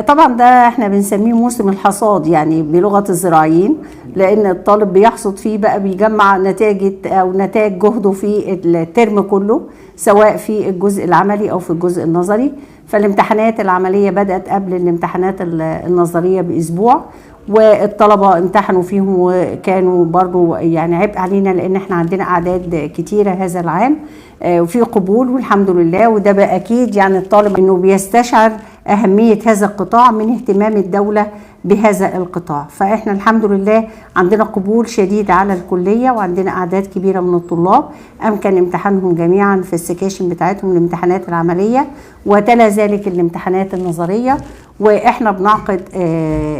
طبعا ده احنا بنسميه موسم الحصاد يعني بلغة الزراعيين، لان الطالب بيحصد فيه بقى بيجمع نتائج جهده في الترم كله، سواء في الجزء العملي او في الجزء النظري. فالامتحانات العملية بدأت قبل الامتحانات النظرية بأسبوع، والطلبة امتحنوا فيهم وكانوا برضو يعني عبء علينا لان احنا عندنا اعداد كتيرة هذا العام، وفي قبول والحمد لله. وده بقى اكيد يعني الطالب انه بيستشعر اهمية هذا القطاع من اهتمام الدولة بهذا القطاع. فاحنا الحمد لله عندنا قبول شديد على الكلية، وعندنا اعداد كبيرة من الطلاب امكن امتحانهم جميعا في السكاشن بتاعتهم الامتحانات العملية، وتلا ذلك الامتحانات النظرية. واحنا بنعقد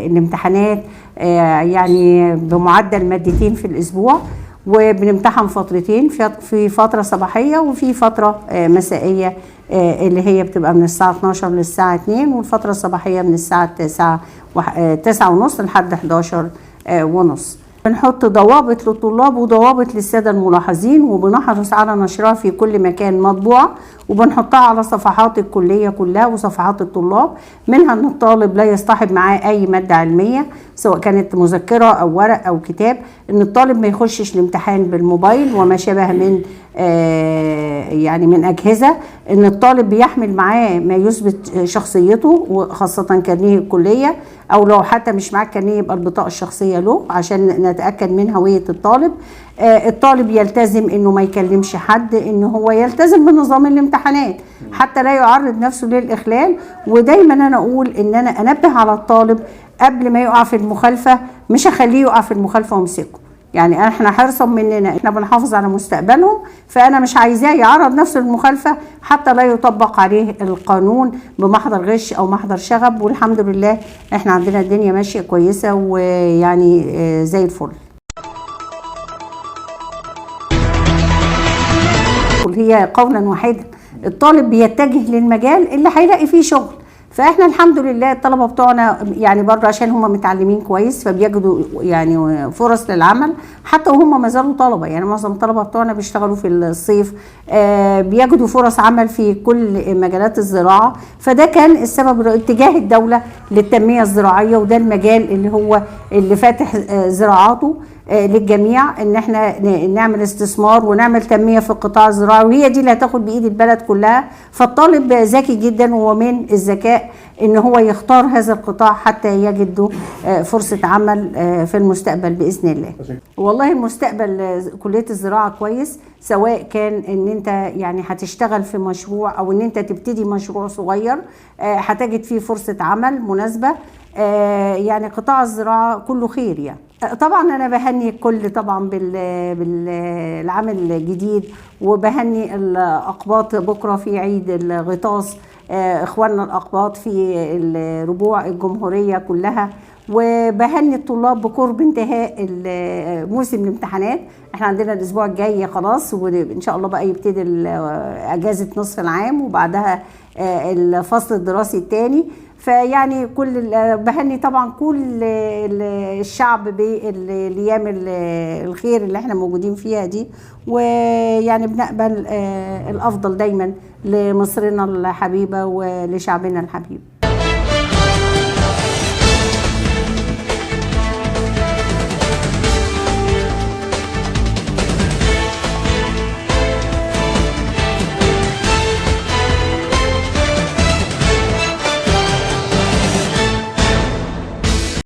الامتحانات يعني بمعدل مادتين في الاسبوع، وبنمتحن فترتين، في فترة صباحية وفي فترة مسائية اللي هي بتبقى من الساعة 12 للساعة 2، والفترة الصباحية من الساعة 9:30 لحد 11:30. بنحط ضوابط للطلاب وضوابط للسادة الملاحظين، وبنحرص على نشرها في كل مكان مطبوعة، وبنحطها على صفحات الكلية كلها وصفحات الطلاب، منها ان الطالب لا يصطحب معاه اي مادة علمية سواء كانت مذكرة او ورق او كتاب، ان الطالب ما يخشش الامتحان بالموبايل وما شابه من يعني من اجهزة، ان الطالب بيحمل معاه ما يثبت شخصيته وخاصة كارنيه الكلية، او لو حتى مش معاه كارنيه يبقى البطاقة الشخصية له عشان نتأكد من هوية الطالب. الطالب يلتزم انه ما يكلمش حد، انه هو يلتزم بنظام الامتحانات حتى لا يعرض نفسه للاخلال. ودايما انا اقول ان انا انبه على الطالب قبل ما يقع في المخالفة، مش اخليه يقع في المخالفة وامسكه. يعني احنا حرصا مننا احنا بنحافظ على مستقبلهم، فانا مش عايزاه يعرض نفسه للمخالفة حتى لا يطبق عليه القانون بمحضر غش او محضر شغب. والحمد لله احنا عندنا الدنيا ماشية كويسة ويعني زي الفل. هي قولا واحدا الطالب بيتجه للمجال اللي هيلاقي فيه شغل. فاحنا الحمد لله الطلبه بتوعنا يعني برضه عشان هم متعلمين كويس فبيجدوا يعني فرص للعمل حتى وهم ما زالوا طلبه. يعني معظم الطلبه بتوعنا بيشتغلوا في الصيف، بيجدوا فرص عمل في كل مجالات الزراعه. فده كان السبب اتجاه الدوله للتنميه الزراعيه، وده المجال اللي هو اللي فاتح زراعاته للجميع، ان احنا نعمل استثمار ونعمل تنميه في القطاع الزراعي، وهي دي اللي هتاخد بايد البلد كلها. فالطالب ذكي جدا، ومن الذكاء ان هو يختار هذا القطاع حتى يجد فرصه عمل في المستقبل باذن الله. والله المستقبل كليه الزراعه كويس، سواء كان ان انت يعني هتشتغل في مشروع او ان انت تبتدي مشروع صغير هتجد فيه فرصه عمل مناسبه. يعني قطاع الزراعه كله خير. يعني طبعا انا بهني الكل طبعا بالعام الجديد، وبهني الاقباط بكره في عيد الغطاس، اخواننا الاقباط في ربوع الجمهوريه كلها، وبهني الطلاب بقرب انتهاء موسم الامتحانات. احنا عندنا الاسبوع الجاي خلاص، وان شاء الله بقى يبتدي اجازه نصف العام وبعدها الفصل الدراسي الثاني. فيعني بهني طبعا كل الشعب بالايام الخير اللي احنا موجودين فيها دي، ويعني بنقبل الافضل دايما لمصرنا الحبيبه ولشعبنا الحبيب.